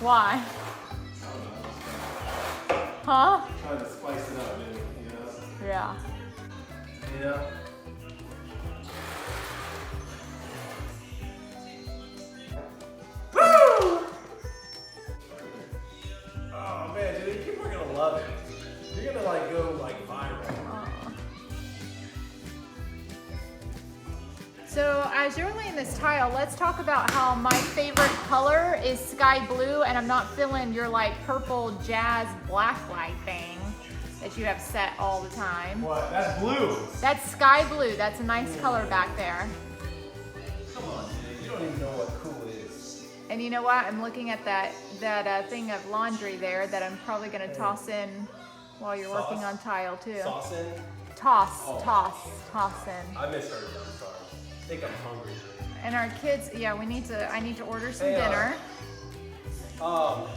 Why? Huh? Trying to spice it up, maybe, you know? Yeah. You know? Woo! Oh man, dude, people are gonna love it. You're gonna like go like viral. So as you're laying this tile, let's talk about how my favorite color is sky blue, and I'm not feeling your like purple jazz black light thing that you have set all the time. What? That's blue. That's sky blue. That's a nice color back there. Come on, dude. You don't even know what cool is. And you know what? I'm looking at that thing of laundry there that I'm probably gonna toss in while you're working on tile too. Sauce in? Toss in. I misheard you. I'm sorry. I think I'm hungry. And our kids, yeah, I need to order some dinner. I thought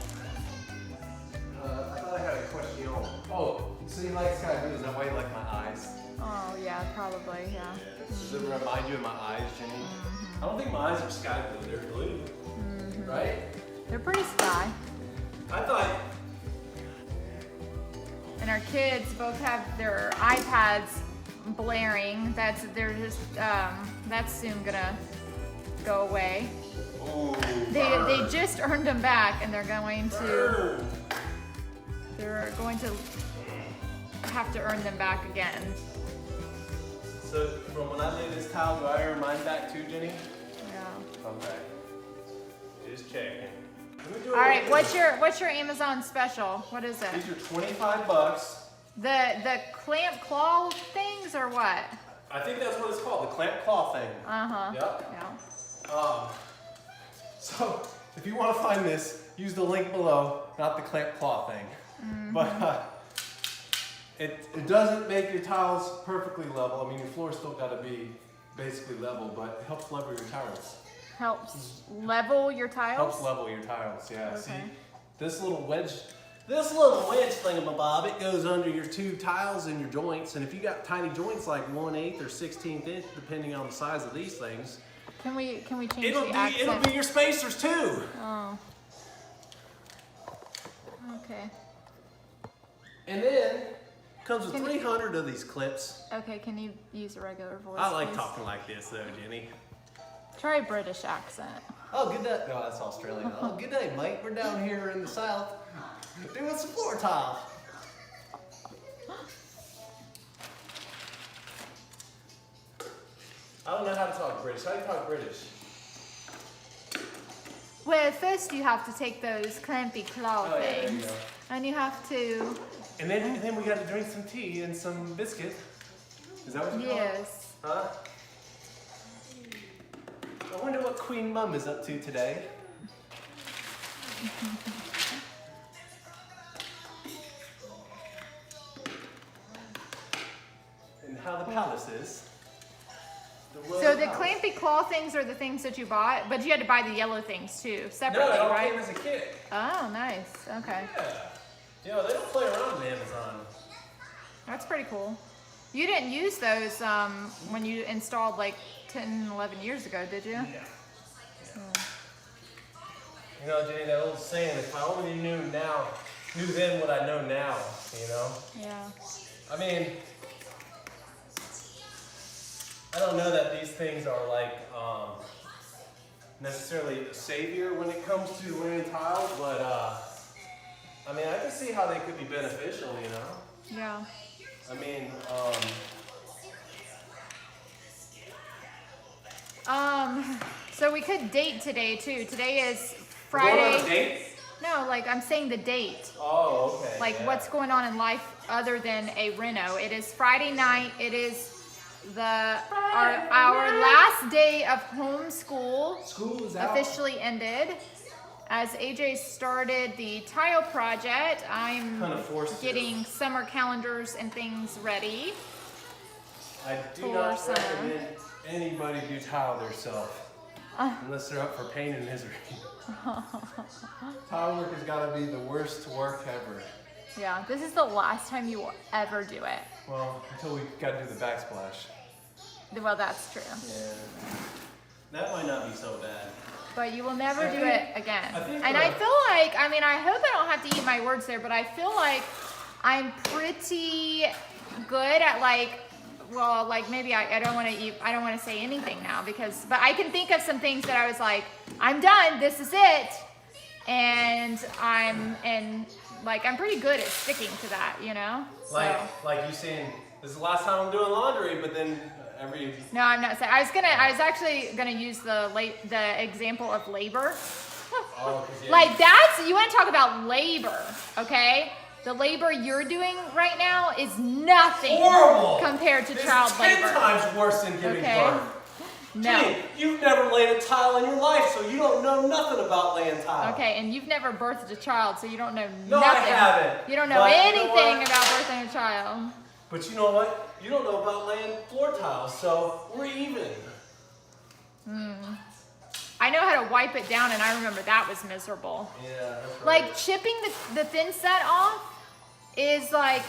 I had a question. Oh, so you like sky blue? Is that why you like my eyes? Oh yeah, probably, yeah. Does it remind you of my eyes, Jenny? I don't think my eyes are sky blue. They're blue, right? They're pretty sky. I thought. And our kids both have their iPads blaring. That's soon gonna go away. Ooh, They just earned them back, and they're going to have to earn them back again. So from when I lay this tile, do I earn mine back too, Jenny? Yeah. Okay. Just checking. All right. What's your Amazon special? What is it? These are 25 bucks. The clamp claw things or what? I think that's what it's called, the clamp claw thing. Uh-huh. Yep. Yeah. So if you want to find this, use the link below, not the clamp claw thing. But it doesn't make your tiles perfectly level. I mean, your floor's still got to be basically level, but it helps level your tiles. Helps level your tiles? Helps level your tiles, yeah. Okay. See, this little wedge thingamabob, it goes under your two tiles and your joints, and if you got tiny joints like 1/8 or 16th inch, depending on the size of these things, Can we change it'll the accent? it'll be your spacers too. Oh. Okay. And then comes with 300 of these clips. Okay, can you use a regular voice? I like please? talking like this though, Jenny. Try a British accent. Oh, good day. No, that's Australian. Oh, good day, mate. We're down here in the south doing some floor tile. I don't know how to talk British. How do you talk British? Well, first you have to take those clampy claw Oh, yeah, there you things, go. and you have to. And then we got to drink some tea and some biscuit. Is that what you call it? Yes. Huh? I wonder what Queen Mum is up to today. And how the palace is. So the clampy claw things are the things that you bought, but you had to buy the yellow things too, separately, No, it all right? came as a kit. Oh, nice. Okay. Yeah. You know, they don't play around on Amazon. That's pretty cool. You didn't use those when you installed like 10, 11 years ago, did you? Yeah. You know, Jenny, that old saying, if I only knew then what I know now, you know? Yeah. I mean, I don't know that these things are like necessarily a savior when it comes to laying tile, but I mean, I can see how they could be beneficial, you know? Yeah. I mean, so we could date today too. Today is we're going on a Friday. date? No, like I'm saying the date. Oh, okay. Like yeah. what's going on in life other than a Reno. It is Friday night. It is our last day of homeschool. School is out. Officially ended. As AJ started the tile project, I'm Kinda forced to. getting summer calendars and things ready. I do for not summer. recommend anybody do tile themselves unless they're up for pain and misery. Tile work has got to be the worst work ever. Yeah, this is the last time you will ever do it. Well, until we got to do the backsplash. Well, that's true. Yeah. That might not be so bad. but you will never do it again. And I I feel like, I mean, I hope I don't have to eat my words there, but I feel like I'm pretty good at like, well, like maybe I don't want to say anything now but I can think of some things that I was like, I'm done, this is it. And I'm pretty good at sticking to that, you know? Like you saying, this is the last time I'm doing laundry, but then No, I'm not saying. I was actually gonna use the example of labor. Like you want to talk about labor, okay? The labor you're doing right now is nothing compared to child labor. 10 times worse than giving birth. No. Jenny, you've never laid a tile in your life, so you don't know nothing about laying tile. Okay, and you've never birthed a child, so you don't know nothing. No, I haven't. You don't know anything about birthing a child. But you know what? You don't know about laying floor tiles, so we're even. I know how to wipe it down, and I remember that was miserable. Yeah, that's right. Like chipping the thin set off is like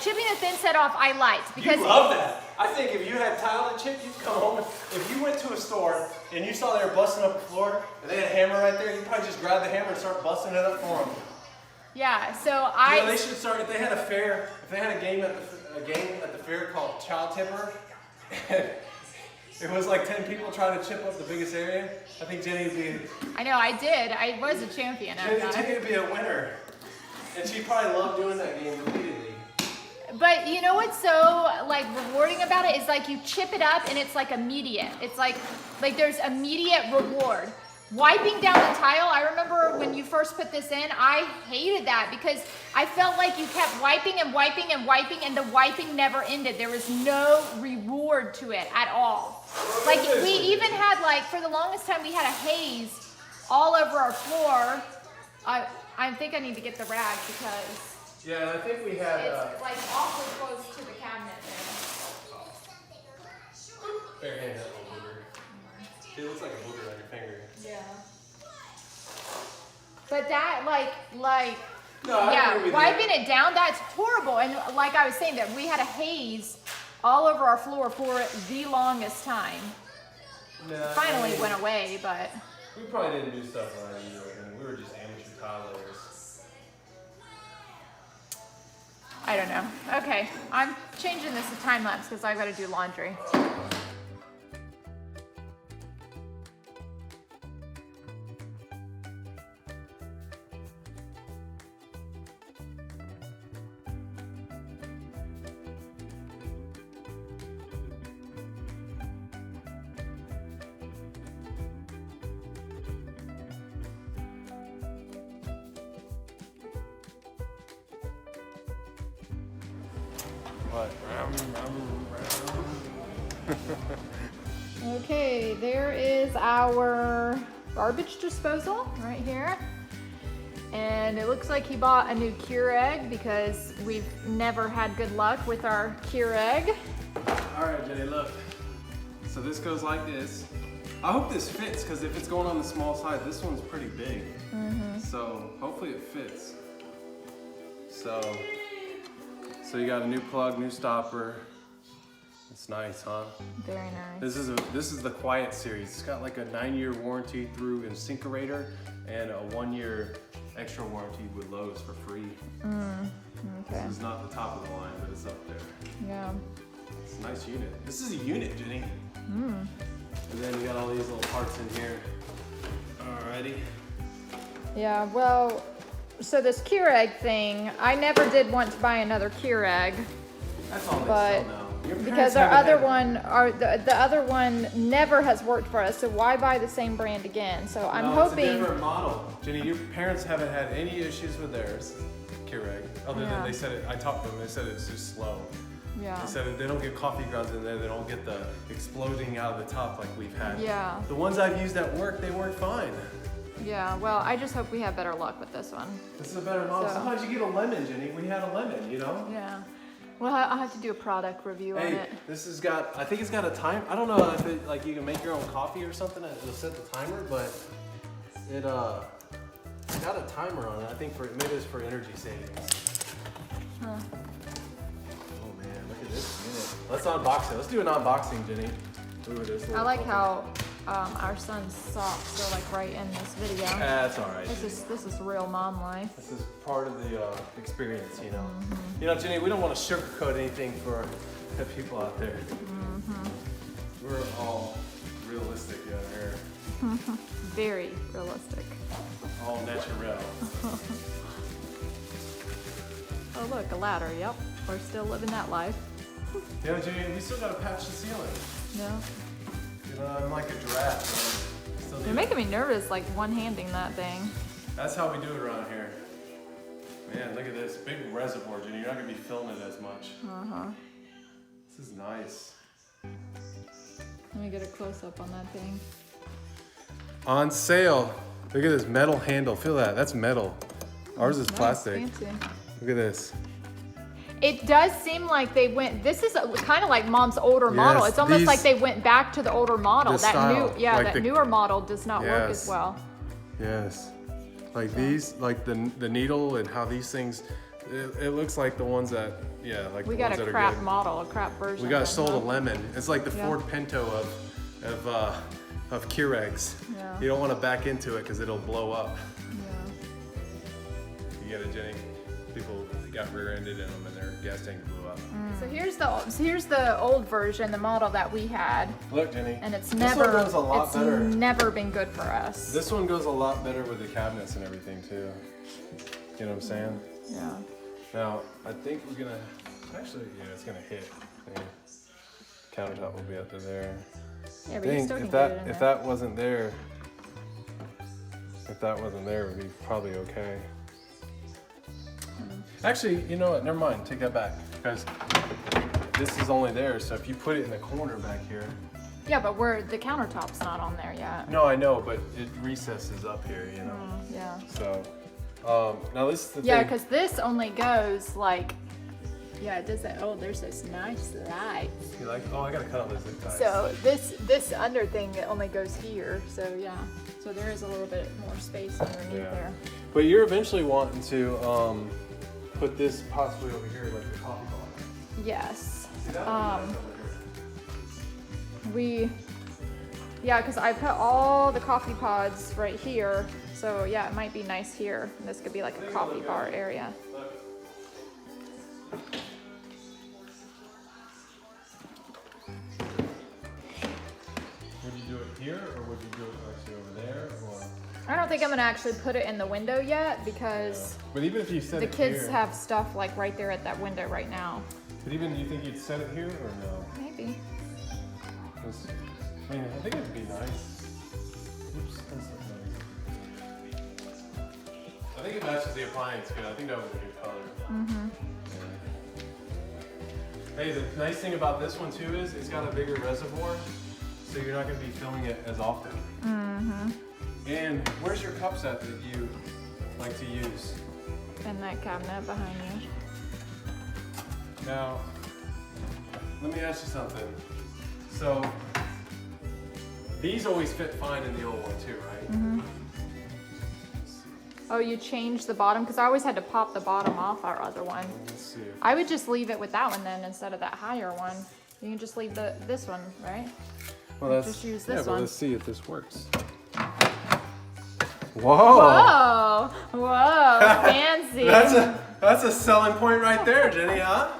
chipping the thin set off. I liked because you love that. I think if you had tile to chip, you'd come home. If you went to a store and you saw they were busting up the floor and they had a hammer right there, you'd probably just grab the hammer and start busting it up for them. Yeah. So they should start if they had a fair. If they had a game at the fair called Child Tipper. It was like 10 people trying to chip up the biggest area. I think Jenny would be. I know, I did. I was a champion at that. Jenny would be a winner. And she probably loved doing that game repeatedly. But you know what's so like rewarding about it is like you chip it up and it's like immediate. It's like there's immediate reward. Wiping down the tile, I remember when you first put this in, I hated that because I felt like you kept wiping and wiping and wiping and the wiping never ended. There was no reward to it at all. Like we even had for the longest time we had a haze all over our floor. I think I need to get the rag because yeah, I think we had it's awfully close to the cabinet there. Bare hand, that little booger. It looks like a booger on your finger. Yeah. But that no, wiping it down, that's horrible. And like I was saying, that we had a haze all over our floor for the longest time. Finally went away, but we probably didn't do stuff right either. We were just amateur tile layers. I don't know. Okay, I'm changing this to time lapse because I've got to do laundry. What? Okay, there is our garbage disposal right here. And it looks like he bought a new Keurig because we've never had good luck with our Keurig. All right, Jenny, look. So this goes like this. I hope this fits because if it's going on the small side, this one's pretty big. So hopefully it fits. So you got a new plug, new stopper. It's nice, huh? Very nice. This is the Quiet series. It's got like a 9-year warranty through Incinerator and a 1-year extra warranty with Lowe's for free. Okay. This is not the top of the line, but it's up there. Yeah. It's a nice unit. This is a unit, Jenny. And then you got all these little parts in here. Alrighty. Yeah, well, so this Keurig thing, I never did want to buy another Keurig. That's all they But sell now. because our other one, the other one never has worked for us, so why buy the same brand again? So I'm hoping. It's a different model. Jenny, your parents haven't had any issues with theirs, Keurig. Other than they said it, I talked to them, they said it's just slow. Yeah. They said they don't get coffee grounds in there, they don't get the exploding out of the top like we've had. Yeah. The ones I've used at work, they work fine. Yeah, well, I just hope we have better luck with this one. This is a better model. So. Sometimes you get a lemon, Jenny. We had a lemon, you know? Yeah. Well, I'll have to do a product review on it. This has got, I think it's got a time. I don't know if it, like you can make your own coffee or something. It'll set the timer, but it's got a timer on it. I think maybe it's for energy savings. Huh. Oh man, look at this unit. Let's unbox it. Let's do an unboxing, Jenny. Ooh, there's I like how our son's socks are like right in this video. That's all right. This is real mom life. This is part of the experience, you know. You know, Jenny, we don't want to sugarcoat anything for the people out there. We're all realistic out here. Very realistic. All natural. Oh look, a ladder. Yep, we're still living that life. You know, Jenny, we still gotta patch the ceiling. Yeah. You know, I'm like a giraffe. You're making me nervous, like one-handing that thing. That's how we do it around here. Man, look at this big reservoir, Jenny. You're not gonna be filling it as much. This is nice. Let me get a close-up on that thing. On sale. Look at this metal handle. Feel that? That's metal. Ours is Nice, plastic. fancy. Look at this. It does seem like they went. This is kind of like Mom's older model. Yes, It's almost these- like they went back to the older model. The That style, new, yeah, like that the- newer model does not work as Yes. well. Yes. Like these, like the needle and how these things, it looks like the ones that, yeah, like We the got ones a that crap are good. model, a crap version. We got of sold a them. lemon. It's like the Yeah. Ford Pinto of Keurigs. Yeah. You don't want to back into it because it'll blow up. Yeah. You get it, Jenny? People got rear-ended in them and their gas tank blew up. So here's the old version, the model that we had, Look, Jenny. and it's this never one goes a lot better. never been good for us. This one goes a lot better with the cabinets and everything too. You know what I'm saying? Yeah. Now, I think we're gonna, actually, yeah, it's gonna hit. Yeah. Countertop will be up to there. Yeah, I but you think still can if get it in that there. wasn't there, it would be probably okay. Actually, you know what? Never mind. Take that back because this is only there. So if you put it in the corner back here. Yeah, but the countertop's not on there yet. No, I know, but it recesses up here. You know. Yeah. So now this is the Yeah, thing. because this only goes like, yeah, it does that. Oh, there's this nice lights. You're like, oh, I gotta cut all those zip ties. So this under thing it only goes here. So yeah, so there is a little bit more space underneath there. But you're eventually wanting to put this possibly over here, like the coffee bar. Yes. See, that would be nice over here. Yeah, because I put all the coffee pods right here. So yeah, it might be nice here. This could be like a coffee bar area. Look. Would you do it here, or would you do it actually over there, or? I don't think I'm gonna actually put it in the window yet because But even if you set the it kids here, have stuff like right there at that window right now. but even you think you'd set it here or no? Maybe. 'Cause, I mean, I think it'd be nice. Oops, that's not nice. I think it matches the appliance good. I think that was a good color. Hey, the nice thing about this one too is it's got a bigger reservoir, so you're not going to be filling it as often. And where's your cups at that you like to use? In that cabinet behind you. Now, let me ask you something. So, these always fit fine in the old one too, right? Oh, you changed the bottom? Because I always had to pop the bottom off our other one. Let's see. I would just leave it with that one then instead of that higher one. You can just leave this one, right? Well, that's, Just use yeah, this but one. let's see if this works. Whoa! Whoa! Whoa! Fancy! That's a selling point right there, Jenny, huh?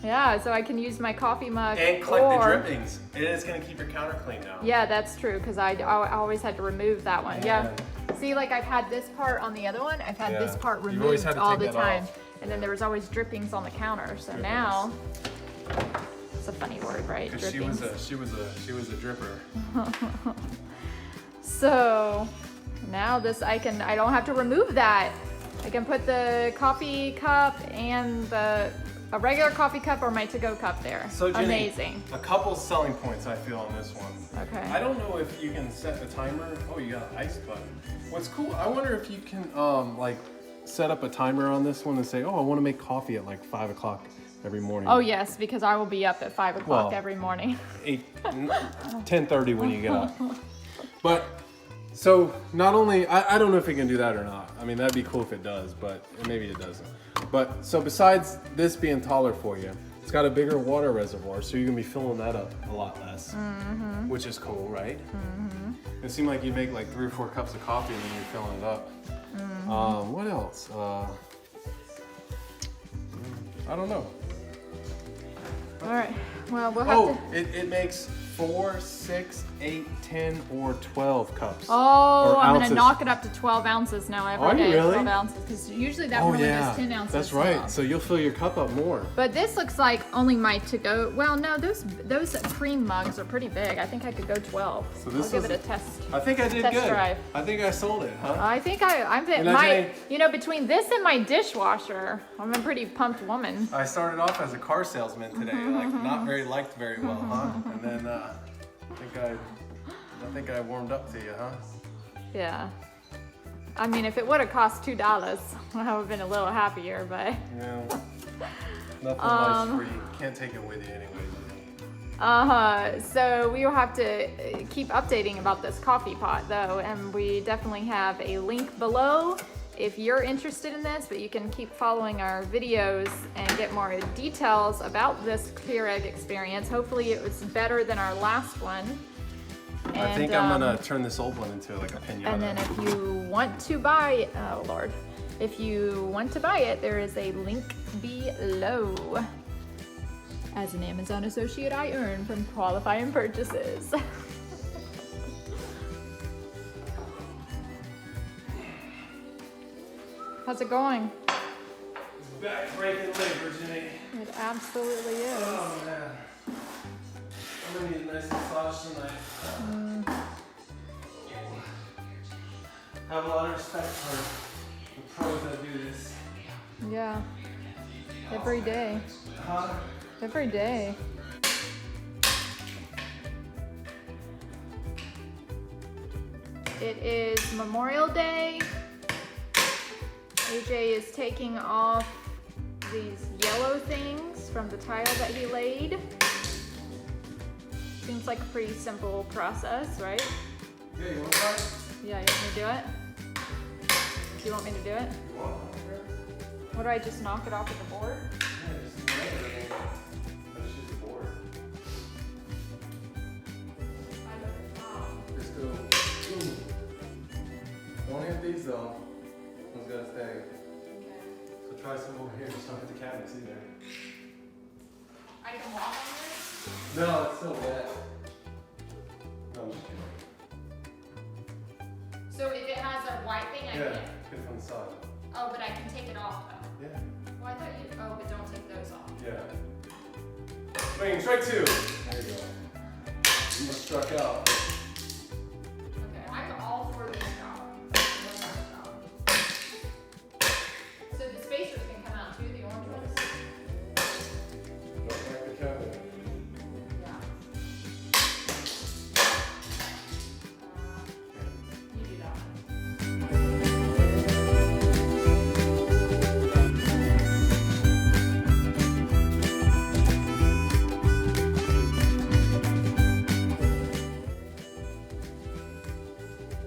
Yeah, so I can use my coffee mug. And collect the or- drippings. And it's gonna keep your counter clean now. Yeah, that's true, because I always had to remove that one. Yeah. See, like I've had this part on the other one, I've had this part You've always removed had to all take the that time. off. And then there was always drippings on the counter. So now, it's a funny word, right? 'Cause Drippings. she was a dripper. So now I don't have to remove that. I can put the coffee cup and a regular coffee cup or my to-go cup there. So Jenny, amazing. a couple selling points I feel on this one. Okay. I don't know if you can set the timer. Oh, you got an ice button. What's cool, I wonder if you can like set up a timer on this one and say, oh, I want to make coffee at like 5 o'clock every morning. Oh yes, because I will be up at 5 o'clock Well, every morning. 10:30 when you get up. But so not only, I don't know if it can do that or not. I mean, that'd be cool if it does, but maybe it doesn't. But so besides this being taller for you, It's got a bigger water reservoir, so you're gonna be filling that up a lot less, which is cool, right? It seemed like you make like 3 or 4 cups of coffee and then you're filling it up. What else? I don't know. All right. Well, we'll have to. It makes 4, 6, 8, 10, or 12 cups. Oh, I'm ounces. gonna knock it up to 12 ounces now every Are you day. really? 12 ounces, because usually that only does 10 ounces. That's right. So you'll fill your cup up more. But this looks like only my to-go. Well, no, those cream mugs are pretty big. I think I could go 12. So this I'll give it a test. I think I did Test good. drive. I think I sold it, huh? I think I'm between this and my dishwasher, I'm a pretty pumped woman. I started off as a car salesman today, like not liked very well, huh? And then I think I warmed up to you, huh? Yeah. I mean, if it would have cost $2, I would have been a little happier, but. Yeah. Nothing life's free. Can't take it with you anyway. So we will have to keep updating about this coffee pot though, and we definitely have a link below if you're interested in this, but you can keep following our videos and get more details about this Keurig experience. Hopefully it was better than our last one. And, I think I'm gonna turn this old one into like a pinata. And then if you want to buy, oh Lord, if you want to buy it, there is a link below. As an Amazon associate, I earn from qualifying purchases. How's it going? It's back-breaking labor, Jenny. It absolutely is. Oh man. I'm gonna need a nice massage tonight. I have a lot of respect for the pros that do this. Yeah. Every day. Huh? Every day. It is Memorial Day. AJ is taking off these yellow things from the tile that he laid. Seems like a pretty simple process, right? Yeah, you want to try it? Yeah, you want me to do it? Do you want me to do it? You want it? What do I just knock it off with the board? Yeah, just lay it. Let's use the board. Just go. Ooh. Don't hit these though. One's gotta stay. So try some over here. Just don't hit the cabinets either. I can walk on this? No, it's still wet. No, I'm just kidding. So if it has a white thing, I Yeah, can't. get it from the side. Oh, but I can take it off though. Yeah. Well, I thought you. Oh, but don't take those off. Yeah. Swing, strike 2. There you go. You just struck out. Okay, I'm all for this job. So the spacers can come out too, the orange ones? Don't crack the cabinet. Yeah. You do that one.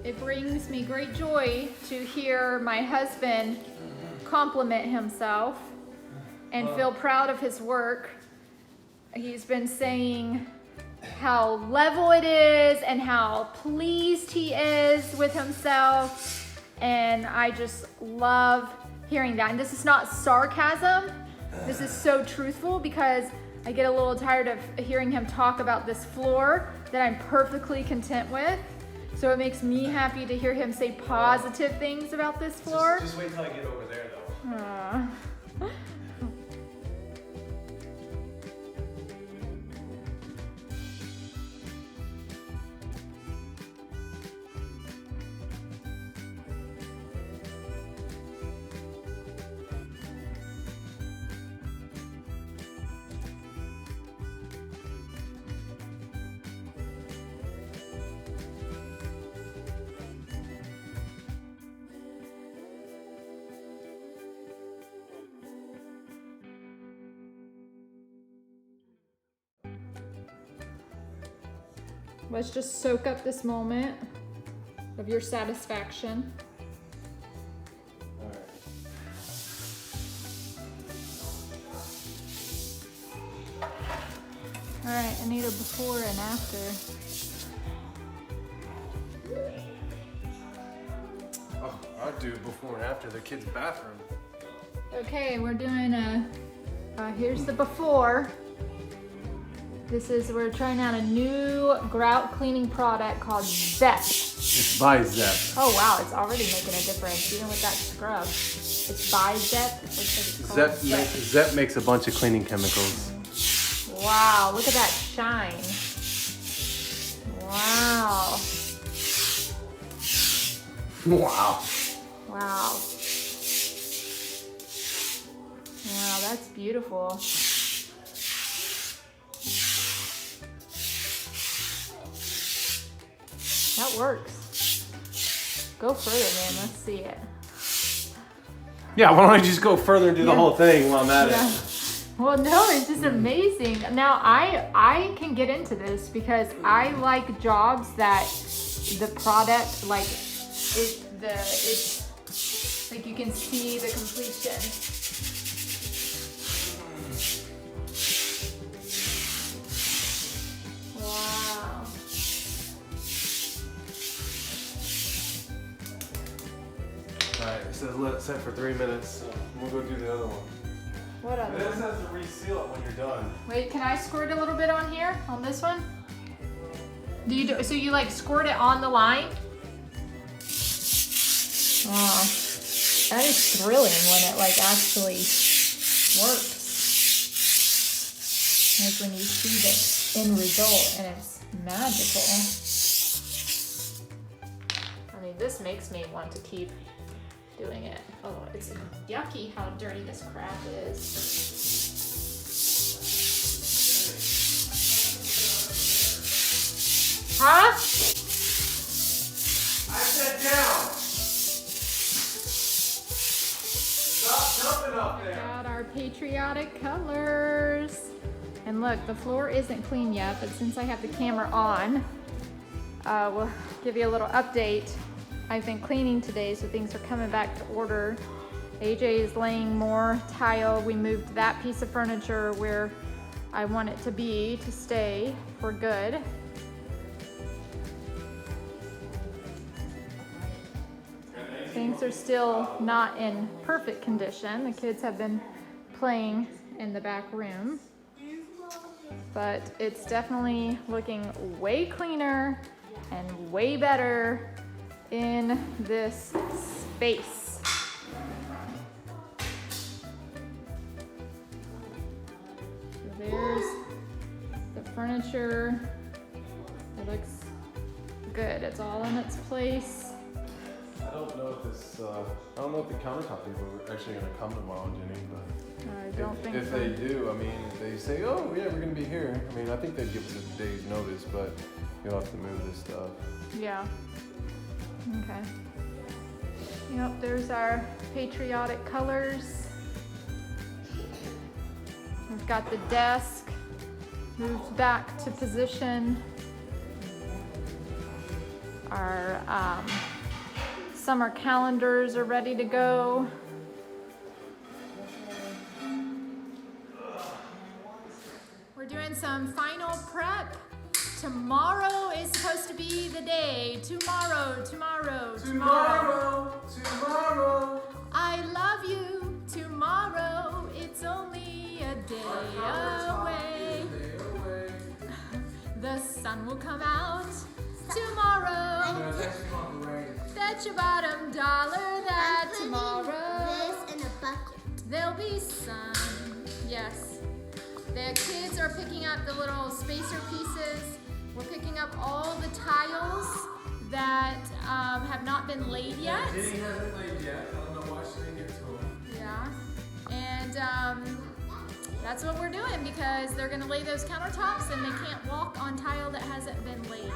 It brings me great joy to hear my husband compliment himself and feel proud of his work. He's been saying how level it is and how pleased he is with himself. And I just love hearing that. And this is not sarcasm. This is so truthful because I get a little tired of hearing him talk about this floor that I'm perfectly content with. So it makes me happy to hear him say positive things about this floor. Just wait till I get over there though. Let's just soak up this moment of your satisfaction. Alright. All right, I need a before and after. Oh, I'd do before and after the kids' bathroom. Okay, we're doing here's the before. We're trying out a new grout cleaning product called Zep. It's by Zep. Oh wow, it's already making a difference, even with that scrub. It's by Zep. It looks like it's called Zep makes a bunch of cleaning chemicals. Wow, look at that shine. Wow. Wow. Wow. Wow, that's beautiful. That works. Go further, man. Let's see it. Yeah, why don't I just go further and do the whole thing while I'm at it? Well, no, it's just amazing. Now, I can get into this because I like jobs that the product, like, it's like you can see the completion. Wow. Alright, it says let it set for 3 minutes. So we'll go do the other one. What other This one? says to reseal it when you're done. Wait, can I squirt a little bit on here, on this one? So you like squirt it on the line? Wow, that is thrilling when it like actually works. Like when you see the end result and it's magical. I mean, this makes me want to keep doing it. Oh, it's yucky how dirty this crap is. Huh? I said down. Stop jumping up there. Got our patriotic colors. And look, the floor isn't clean yet, but since I have the camera on, we'll give you a little update. I've been cleaning today, so things are coming back to order. AJ is laying more tile. We moved that piece of furniture where I want it to be to stay for good. Things are still not in perfect condition. The kids have been playing in the back room, but it's definitely looking way cleaner and way better in this space. So there's the furniture. It looks good. It's all in its place. I don't know if the countertop people are actually going to come tomorrow, Jenny, but I don't think if so. they do, I mean, if they say, oh yeah, we're going to be here, I mean, I think they'd give us a day's notice, but you'll have to move this stuff. Yeah. Okay. Yep, there's our patriotic colors. We've got the desk moved back to position. Our summer calendars are ready to go. We're doing some final prep. Tomorrow is supposed to be the day. Tomorrow. I love you. Tomorrow, it's only a day away. The sun will come out tomorrow. Bet your bottom dollar that tomorrow This in a bucket. there'll be sun. Yes. The kids are picking up the little spacer pieces. We're picking up all the tiles that have not been laid yet. Jenny hasn't laid yet. I don't know why she didn't get to them. Yeah. And that's what we're doing because they're gonna lay those countertops and they can't walk on tile that hasn't been laid.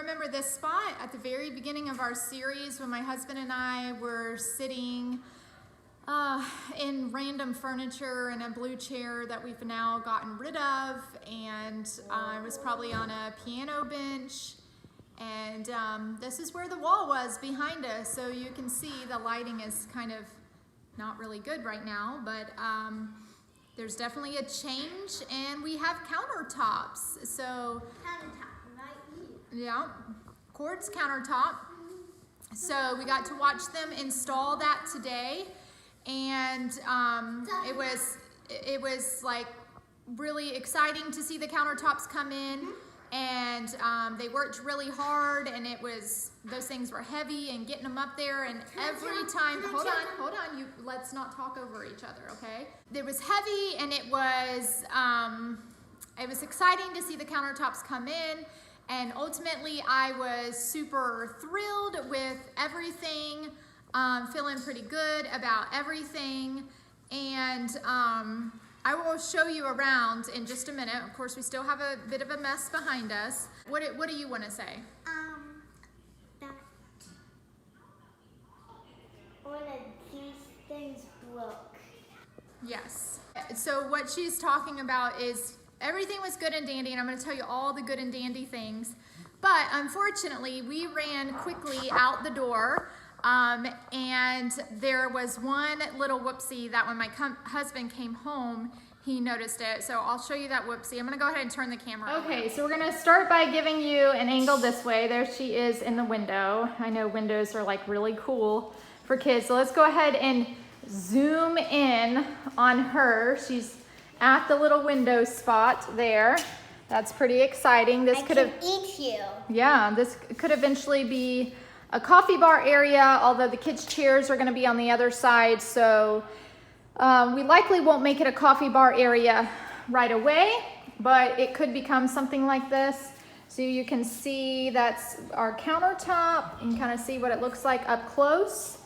remember this spot at the very beginning of our series when my husband and I were sitting in random furniture in a blue chair that we've now gotten rid of, and I was probably on a piano bench, and this is where the wall was behind us, so you can see the lighting is kind of not really good right now, but there's definitely a change, and we have countertops. So Countertop, not you. yeah, quartz countertop. So we got to watch them install that today, and it was like really exciting to see the countertops come in, and they worked really hard, and those things were heavy, and getting them up there, and every time, hold on, let's not talk over each other, okay? It was heavy, and it was exciting to see the countertops come in, and ultimately I was super thrilled with everything, feeling pretty good about everything, and I will show you around in just a minute. Of course, we still have a bit of a mess behind us. What do you want to say? That one of these things broke. Yes. So what she's talking about is everything was good and dandy, and I'm going to tell you all the good and dandy things. But unfortunately, we ran quickly out the door, and there was one little whoopsie that when my husband came home, he noticed it. So I'll show you that whoopsie. I'm going to go ahead and turn the camera on. Okay, so we're going to start by giving you an angle this way. There she is in the window. I know windows are like really cool for kids. So let's go ahead and zoom in on her. She's at the little window spot there. That's pretty exciting. This could have eat you. Yeah, this could eventually be a coffee bar area, although the kids' chairs are going to be on the other side, so we likely won't make it a coffee bar area right away, but it could become something like this. So you can see that's our countertop. You can kind of see what it looks like up close.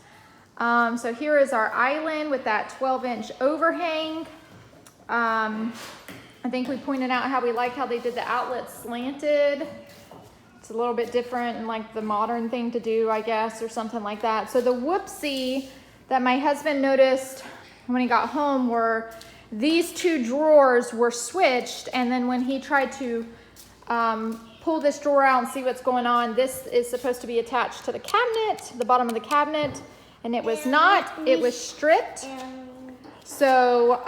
So here is our island with that 12-inch overhang. I think we pointed out how we like how they did the outlets slanted. It's a little bit different and like the modern thing to do, I guess, or something like that. So the whoopsie that my husband noticed when he got home were these two drawers were switched, and then when he tried to pull this drawer out and see what's going on, this is supposed to be attached to the cabinet, the bottom of the cabinet, and it was not. It was stripped. So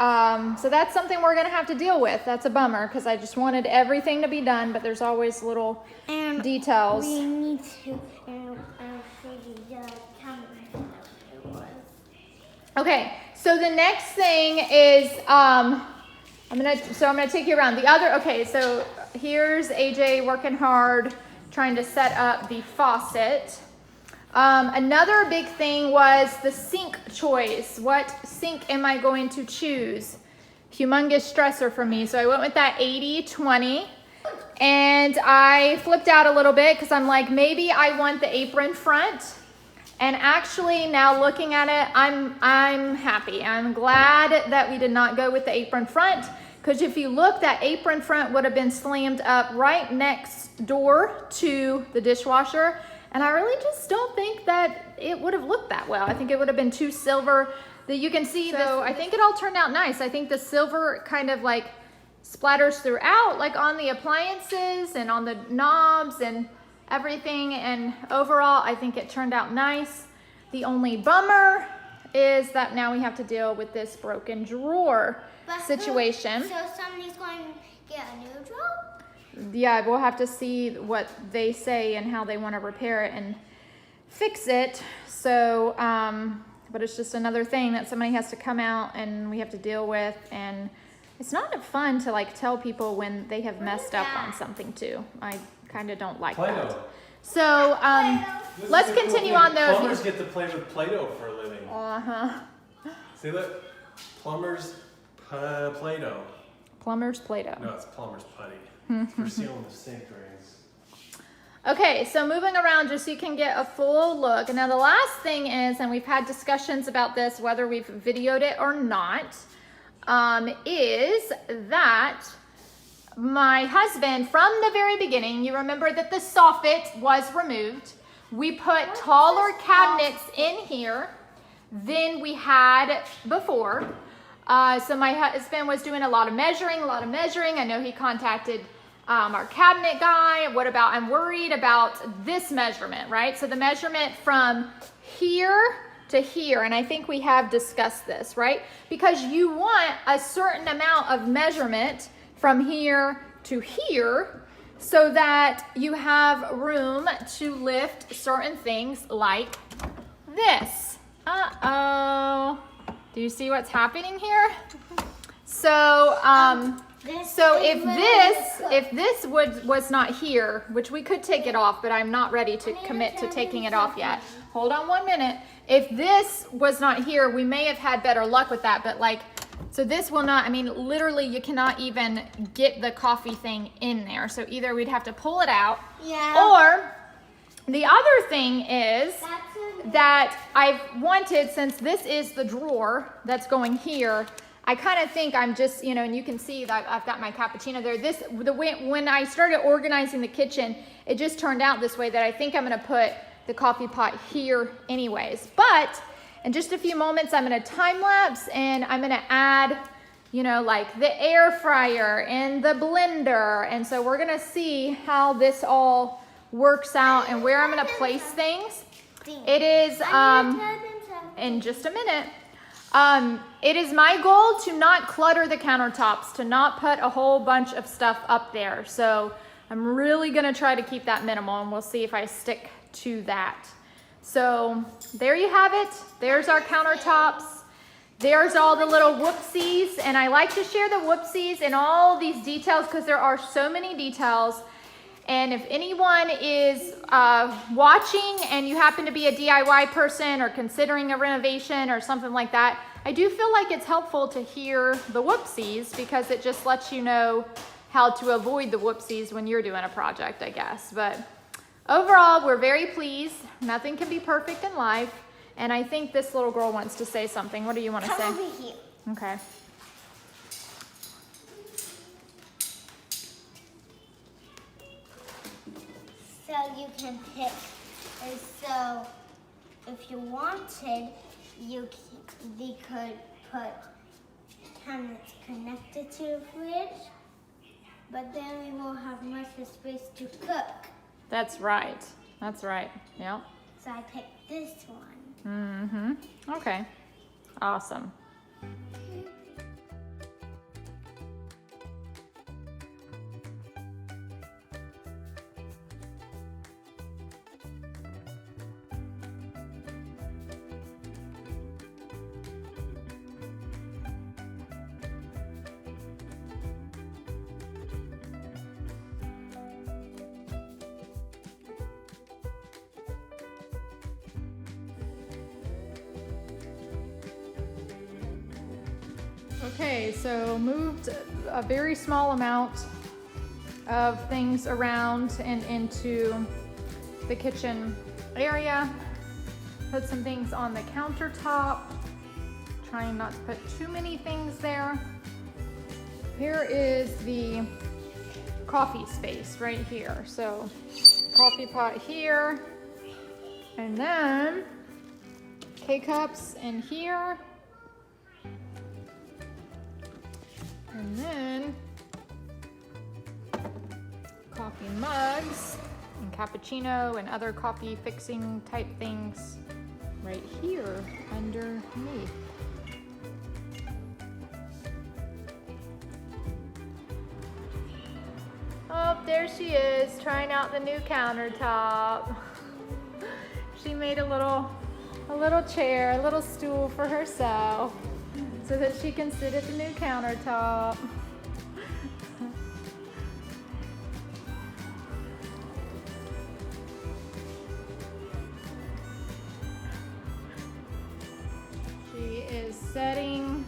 so that's something we're gonna have to deal with. That's a bummer because I just wanted everything to be done, but there's always little details. We need to show the camera. Okay, so the next thing is I'm gonna take you around the other. Okay, so here's AJ working hard trying to set up the faucet. Another big thing was the sink choice. What sink am I going to choose? Humongous stressor for me. So I went with that 80/20, and I flipped out a little bit because I'm like, maybe I want the apron front. And actually now looking at it, I'm happy. I'm glad that we did not go with the apron front, because if you look, that apron front would have been slammed up right next door to the dishwasher. And I really just don't think that it would have looked that well. I think it would have been too silver. That you can see, though, I think it all turned out nice. I think the silver kind of like splatters throughout, like on the appliances and on the knobs and everything. And overall, I think it turned out nice. The only bummer is that now we have to deal with this broken drawer situation. So somebody's going to get a new drawer? Yeah, we'll have to see what they say and how they want to repair it and fix it. So, but it's just another thing that somebody has to come out and we have to deal with. And it's not fun to like tell people when they have messed up on something too. I kind of don't like Play-Doh. that. So, let's continue on though. Plumbers get to play with Play-Doh for a living. Uh-huh. See that? Plumbers Play-Doh. Plumber's Play-Doh. No, it's plumber's putty. For sealing the sink drains. Okay, so moving around just so you can get a full look. Now the last thing is, and we've had discussions about this, whether we've videoed it or not, is that my husband, from the very beginning, you remember that the soffit was removed. We put taller cabinets in here than we had before. So my husband was doing a lot of measuring. I know he contacted our cabinet guy. I'm worried about this measurement, right? So the measurement from here to here, and I think we have discussed this, right? Because you want a certain amount of measurement from here to here so that you have room to lift certain things like this. Uh-oh. Do you see what's happening here? So, if this was not here, which we could take it off, but I'm not ready to commit to taking it off yet. Hold on 1 minute. If this was not here, we may have had better luck with that, but like, so this will not, I mean, literally you cannot even get the coffee thing in there. So either we'd have to pull it out, or the other thing is that I've wanted, since this is the drawer that's going here, I kind of think I'm just, you know, and you can see that I've got my cappuccino there. When I started organizing the kitchen, it just turned out this way that I think I'm gonna put the coffee pot here anyways. But in just a few moments, I'm gonna time lapse and I'm gonna add, you know, like the air fryer and the blender. And so we're gonna see how this all works out and where I'm gonna place things. It is, in just a minute, it is my goal to not clutter the countertops, to not put a whole bunch of stuff up there. So I'm really gonna try to keep that minimal, and we'll see if I stick to that. So there you have it. There's our countertops. There's all the little whoopsies, and I like to share the whoopsies and all these details because there are so many details. And if anyone is watching and you happen to be a DIY person or considering a renovation or something like that, I do feel like it's helpful to hear the whoopsies because it just lets you know how to avoid the whoopsies when you're doing a project, I guess. But overall, we're very pleased. Nothing can be perfect in life. And I think this little girl wants to say something. What do you want to say? Come over here. Okay. So you can pick. And so if you wanted, you could put cabinets connected to the fridge, but then we won't have much space to cook. That's right. That's right. Yeah. So I picked this one. Mm-hmm. Okay. Awesome. Okay, so moved a very small amount of things around and into the kitchen area. Put some things on the countertop, trying not to put too many things there. Here is the coffee space right here. So coffee pot here, and then K-cups in here. And then coffee mugs and cappuccino and other coffee fixing type things right here underneath. Oh, there she is, trying out the new countertop. She made a little chair, a little stool for herself, so that she can sit at the new countertop. She is setting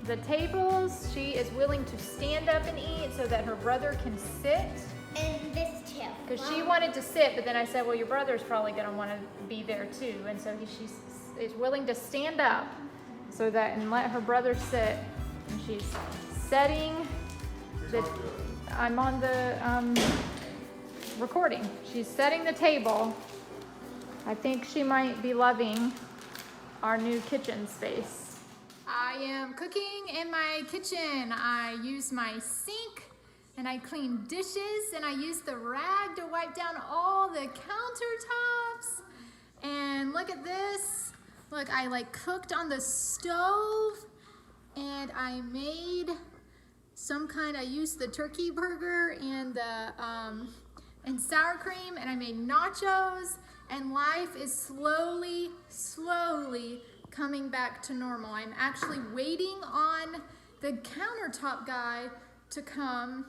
the tables. She is willing to stand up and eat so that her brother can sit. And this too. Because she wanted to sit, but then I said, well, your brother's probably gonna wanna be there too. And so she is willing to stand up and let her brother sit, and she's setting the I'm on the recording. She's setting the table. I think she might be loving our new kitchen space. I am cooking in my kitchen. I use my sink and I clean dishes and I use the rag to wipe down all the countertops. And look at this. Look, I like cooked on the stove and I made I used the turkey burger and the and sour cream, and I made nachos, and life is slowly coming back to normal. I'm actually waiting on the countertop guy to come,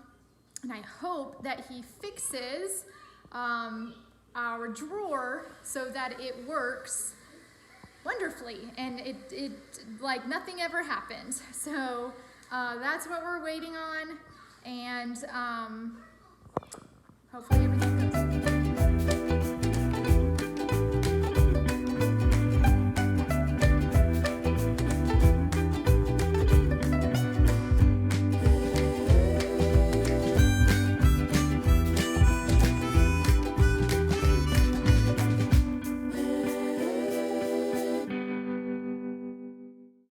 and I hope that he fixes our drawer so that it works wonderfully and it like nothing ever happened. So that's what we're waiting on, and hopefully everything goes.